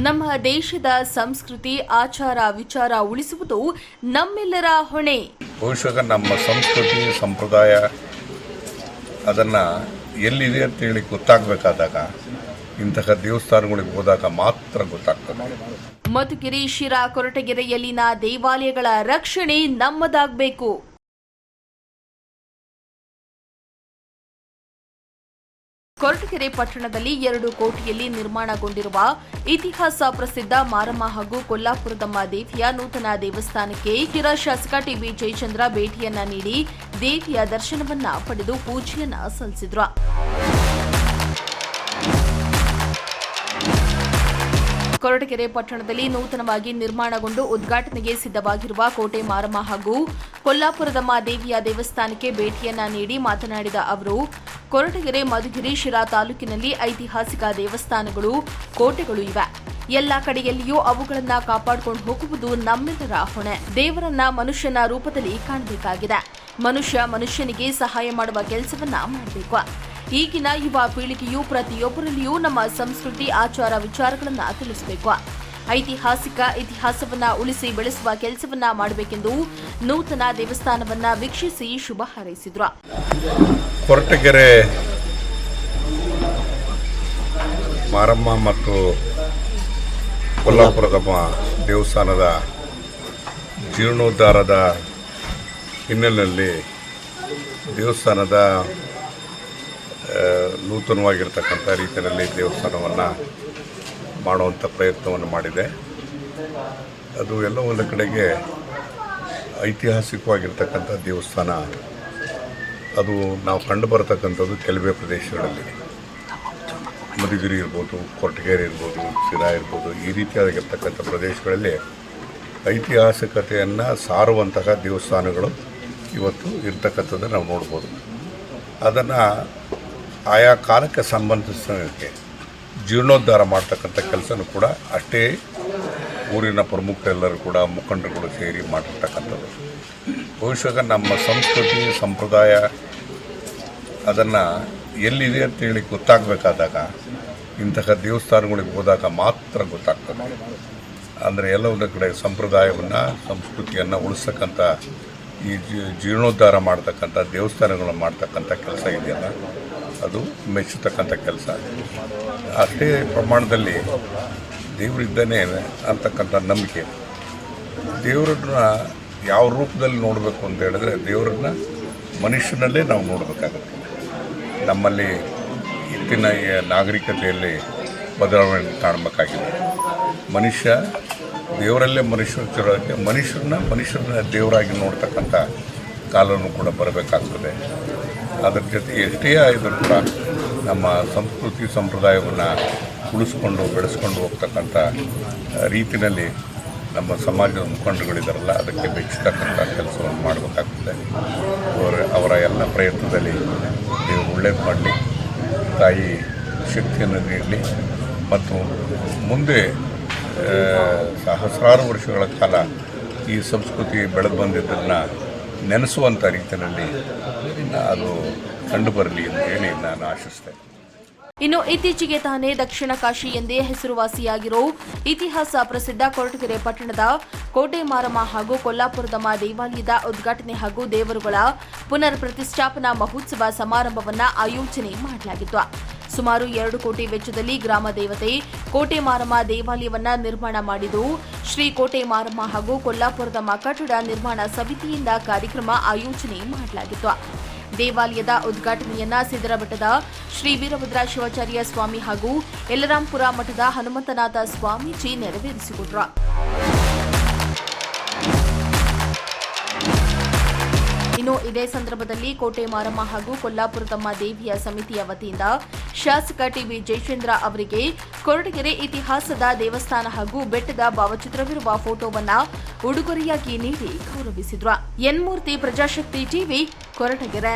ನಮ್ಮ ದೇಶದ ಸಂಸ್ಕೃತಿ ಆಚಾರ ವಿಚಾರ ಉಳಿಸುವುದು ನಮ್ಮೆಲ್ಲರ ಹೊಣೆ. ಬಹುಶಃ ನಮ್ಮ ಸಂಸ್ಕೃತಿ ಸಂಪ್ರದಾಯ ಅದನ್ನು ಎಲ್ಲಿದೆ ಅಂತೇಳಿ ಗೊತ್ತಾಗಬೇಕಾದಾಗ ಇಂತಹ ದೇವಸ್ಥಾನಗಳಿಗೆ ಹೋದಾಗ ಮಾತ್ರ ಗೊತ್ತಾಗ್ತದೆ. ಮಧುಗಿರಿ, ಶಿರಾ, ಕೊರಟಗೆರೆಯಲ್ಲಿನ ದೇವಾಲಯಗಳ ರಕ್ಷಣೆ ನಮ್ಮದಾಗಬೇಕು. ಕೊರಟಗೆರೆ ಪಟ್ಟಣದಲ್ಲಿ 2 ಕೋಟಿಯಲ್ಲಿ ನಿರ್ಮಾಣಗೊಂಡಿರುವ ಇತಿಹಾಸ ಪ್ರಸಿದ್ಧ ಮಾರಮ್ಮ ಹಾಗೂ ಕೊಲ್ಲಾಪುರದಮ್ಮ ದೇವಿಯ ನೂತನ ದೇವಸ್ಥಾನಕ್ಕೆ ಶಿರಾ ಶಾಸಕ ಟಿಬಿ ಜಯಚಂದ್ರ ಭೇಟಿಯನ್ನ ನೀಡಿ ದೇವಿಯ ದರ್ಶನವನ್ನ ಪಡೆದು ಪೂಜೆಯನ್ನ ಸಲ್ಲಿಸಿದ್ರು. ಕೊರಟಗೆರೆ ಪಟ್ಟಣದಲ್ಲಿ ನೂತನವಾಗಿ ನಿರ್ಮಾಣಗೊಂಡು ಉದ್ಘಾಟನೆಗೆ ಸಿದ್ಧವಾಗಿರುವ ಕೋಟೆ ಮಾರಮ್ಮ ಹಾಗೂ ಕೊಲ್ಲಾಪುರದಮ್ಮ ದೇವಿಯ ದೇವಸ್ಥಾನಕ್ಕೆ ಭೇಟಿಯನ್ನ ನೀಡಿ ಮಾತನಾಡಿದ ಅವರು, ಕೊರಟಗೆರೆ, ಮಧುಗಿರಿ, ಶಿರಾ ತಾಲೂಕಿನಲ್ಲಿ ಐತಿಹಾಸಿಕ ದೇವಸ್ಥಾನಗಳು, ಕೋಟೆಗಳು ಇವೆ. ಎಲ್ಲ ಕಡೆಯಲ್ಲಿಯೂ ಅವುಗಳನ್ನ ಕಾಪಾಡಿಕೊಂಡು ಹೋಗುವುದು ನಮ್ಮೆಲ್ಲರ ಹೊಣೆ. ದೇವರನ್ನ ಮನುಷ್ಯನ ರೂಪದಲ್ಲಿ ಕಾಣಬೇಕಾಗಿದೆ. ಮನುಷ್ಯನಿಗೆ ಸಹಾಯ ಮಾಡುವ ಕೆಲಸವನ್ನ ಮಾಡಬೇಕು. ಈಗಿನ ಯುವ ಪೀಳಿಗೆಯು ಪ್ರತಿಯೊಬ್ಬರಲ್ಲಿಯೂ ನಮ್ಮ ಸಂಸ್ಕೃತಿ ಆಚಾರ ವಿಚಾರಗಳನ್ನು ತಿಳಿಸಬೇಕು. ಇತಿಹಾಸವನ್ನ ಉಳಿಸಿ ಬೆಳೆಸುವ ಕೆಲಸವನ್ನ ಮಾಡಬೇಕೆಂದು ನೂತನ ದೇವಸ್ಥಾನವನ್ನ ವೀಕ್ಷಿಸಿ ಶುಭ ಹಾರೈಸಿದ್ರು. ಕೊರಟಗೆರೆ ಮಾರಮ್ಮ ಮತ್ತು ಕೊಲ್ಲಾಪುರದಮ್ಮ ದೇವಸ್ಥಾನದ ಜೀರ್ಣೋದ್ಧಾರದ ಹಿನ್ನೆಲೆಯಲ್ಲಿ ದೇವಸ್ಥಾನದ ನೂತನವಾಗಿರ್ತಕ್ಕಂಥ ರೀತಿಯಲ್ಲಿ ದೇವಸ್ಥಾನವನ್ನು ಮಾಡುವಂಥ ಪ್ರಯತ್ನವನ್ನು ಮಾಡಿದೆ. ಅದು ಎಲ್ಲ ಒಂದು ಕಡೆಗೆ ಐತಿಹಾಸಿಕವಾಗಿರ್ತಕ್ಕಂಥ ದೇವಸ್ಥಾನ. ಅದು ನಾವು ಕಂಡು ಬರತಕ್ಕಂಥದ್ದು ಕೆಲವೇ ಪ್ರದೇಶಗಳಲ್ಲಿ, ಮಧುಗಿರಿ ಇರ್ಬೋದು, ಕೊರಟಗೆರೆ ಇರ್ಬೋದು, ಶಿರಾ ಇರ್ಬೋದು, ಈ ರೀತಿಯಾಗಿರ್ತಕ್ಕಂಥ ಪ್ರದೇಶಗಳಲ್ಲಿ ಐತಿಹಾಸಿಕತೆಯನ್ನು ಸಾರುವಂತಹ ದೇವಸ್ಥಾನಗಳು ಇವತ್ತು ಇರ್ತಕ್ಕಂಥದ್ದನ್ನು ನಾವು ನೋಡ್ಬೋದು. ಅದನ್ನು ಆಯಾ ಕಾಲಕ್ಕೆ ಸಂಬಂಧಿಸಿದಂತೆ ಜೀರ್ಣೋದ್ಧಾರ ಮಾಡ್ತಕ್ಕಂಥ ಕೆಲಸನೂ ಕೂಡ ಅಷ್ಟೇ ಊರಿನ ಪ್ರಮುಖರೆಲ್ಲರೂ ಕೂಡ ಮುಖಂಡರುಗಳು ಸೇರಿ ಮಾಡಿರ್ತಕ್ಕಂಥದ್ದು. ಬಹುಶಃ ನಮ್ಮ ಸಂಸ್ಕೃತಿ ಸಂಪ್ರದಾಯ ಅದನ್ನು ಎಲ್ಲಿದೆ ಅಂತೇಳಿ ಗೊತ್ತಾಗಬೇಕಾದಾಗ ಇಂತಹ ದೇವಸ್ಥಾನಗಳಿಗೆ ಹೋದಾಗ ಮಾತ್ರ ಗೊತ್ತಾಗ್ತದೆ. ಅಂದರೆ ಎಲ್ಲ ಒಂದು ಕಡೆ ಸಂಪ್ರದಾಯವನ್ನು ಸಂಸ್ಕೃತಿಯನ್ನು ಉಳಿಸ್ತಕ್ಕಂಥ ಈ ಜೀರ್ಣೋದ್ಧಾರ ಮಾಡ್ತಕ್ಕಂಥ ದೇವಸ್ಥಾನಗಳನ್ನು ಮಾಡ್ತಕ್ಕಂಥ ಕೆಲಸ ಇದೆಯಲ್ಲ, ಅದು ಮೆಚ್ಚತಕ್ಕಂಥ ಕೆಲಸ. ಅಷ್ಟೇ ಪ್ರಮಾಣದಲ್ಲಿ ದೇವರಿದ್ದಾನೆ ಅಂತಕ್ಕಂಥ ನಂಬಿಕೆ. ದೇವರನ್ನ ಯಾವ ರೂಪದಲ್ಲಿ ನೋಡಬೇಕು ಅಂತ ಹೇಳಿದ್ರೆ, ದೇವರನ್ನ ಮನುಷ್ಯನಲ್ಲೇ ನಾವು ನೋಡಬೇಕಾಗುತ್ತೆ. ನಮ್ಮಲ್ಲಿ ಇತ್ತಿನ ನಾಗರಿಕತೆಯಲ್ಲಿ ಬದಲಾವಣೆ ಕಾಣಬೇಕಾಗಿದೆ. ಮನುಷ್ಯ ದೇವರಲ್ಲೇ ಮನುಷ್ಯರೊಳಗೆ ಮನುಷ್ಯರನ್ನ ದೇವರಾಗಿ ನೋಡ್ತಕ್ಕಂಥ ಕಾಲನೂ ಕೂಡ ಬರಬೇಕಾಗ್ತದೆ. ಅದರ ಜೊತೆ ಎಷ್ಟೇ ಆದರೂ ಕೂಡ ನಮ್ಮ ಸಂಸ್ಕೃತಿ ಸಂಪ್ರದಾಯವನ್ನು ಉಳಿಸ್ಕೊಂಡು ಬೆಳೆಸ್ಕೊಂಡು ಹೋಗ್ತಕ್ಕಂಥ ರೀತಿಯಲ್ಲಿ ನಮ್ಮ ಸಮಾಜದ ಮುಖಂಡರುಗಳಿದ್ದಾರಲ್ಲ, ಅದಕ್ಕೆ ಮೆಚ್ಚತಕ್ಕಂಥ ಕೆಲಸವನ್ನು ಮಾಡಬೇಕಾಗ್ತದೆ. ಅವರ ಎಲ್ಲ ಪ್ರಯತ್ನದಲ್ಲಿ ದೇವರು ಒಳ್ಳೇದು ಮಾಡಲಿ, ತಾಯಿ ಶಕ್ತಿಯನ್ನು ನೀಡಲಿ ಮತ್ತು ಮುಂದೆ ಸಹಸ್ರಾರು ವರ್ಷಗಳ ಕಾಲ ಈ ಸಂಸ್ಕೃತಿ ಬೆಳೆದು ಬಂದಿದ್ದನ್ನು ನೆನೆಸುವಂಥ ರೀತಿಯಲ್ಲಿ ಅದು ಕಂಡುಬರಲಿ ಅಂತ ಹೇಳಿ ನಾನು ಆಶಿಸ್ತೇನೆ. ಇನ್ನು ಇತ್ತೀಚೆಗೆ ತಾನೇ ದಕ್ಷಿಣ ಕಾಶಿ ಎಂದೇ ಹೆಸರುವಾಸಿಯಾಗಿರೋ ಇತಿಹಾಸ ಪ್ರಸಿದ್ಧ ಕೊರಟಗೆರೆ ಪಟ್ಟಣದ ಕೋಟೆ ಮಾರಮ್ಮ ಹಾಗೂ ಕೊಲ್ಲಾಪುರದಮ್ಮ ದೇವಾಲಯದ ಉದ್ಘಾಟನೆ ಹಾಗೂ ದೇವರುಗಳ ಪುನರ್ ಪ್ರತಿಷ್ಠಾಪನಾ ಮಹೋತ್ಸವ ಸಮಾರಂಭವನ್ನು ಆಯೋಜನೆ ಮಾಡಲಾಗಿತ್ತು. ಸುಮಾರು 2 ಕೋಟಿ ವೆಚ್ಚದಲ್ಲಿ ಗ್ರಾಮ ದೇವತೆ ಕೋಟೆ ಮಾರಮ್ಮ ದೇವಾಲಯವನ್ನ ನಿರ್ಮಾಣ ಮಾಡಿದ್ದು, ಶ್ರೀ ಕೋಟೆ ಮಾರಮ್ಮ ಹಾಗೂ ಕೊಲ್ಲಾಪುರದಮ್ಮ ಕಟ್ಟಡ ನಿರ್ಮಾಣ ಸಮಿತಿಯಿಂದ ಕಾರ್ಯಕ್ರಮ ಆಯೋಜನೆ ಮಾಡಲಾಗಿತ್ತು. ದೇವಾಲಯದ ಉದ್ಘಾಟನೆಯನ್ನ ಸಿದ್ದರಬೆಟ್ಟದ ಶ್ರೀ ವೀರಭದ್ರ ಶಿವಾಚಾರ್ಯ ಸ್ವಾಮಿ ಹಾಗೂ ಯಲ್ಲರಾಂಪುರ ಮಠದ ಹನುಮಂತನಾಥ ಸ್ವಾಮೀಜಿ ನೆರವೇರಿಸಿಕೊಟ್ರು. ಇನ್ನು ಇದೇ ಸಂದರ್ಭದಲ್ಲಿ ಕೋಟೆ ಮಾರಮ್ಮ ಹಾಗೂ ಕೊಲ್ಲಾಪುರದಮ್ಮ ದೇವಿಯ ಸಮಿತಿಯ ವತಿಯಿಂದ ಶಾಸಕ ಟಿಬಿ ಜಯಚಂದ್ರ ಅವರಿಗೆ ಕೊರಟಗೆರೆ ಇತಿಹಾಸದ ದೇವಸ್ಥಾನ ಹಾಗೂ ಬೆಟ್ಟದ ಭಾವಚಿತ್ರವಿರುವ ಫೋಟೋವನ್ನ ಉಡುಗೊರೆಯಾಗಿ ನೀಡಿ ಗೌರವಿಸಿದ್ರು. ಎನ್ ಮೂರ್ತಿ, ಪ್ರಜಾಶಕ್ತಿ ಟಿವಿ, ಕೊರಟಗೆರೆ.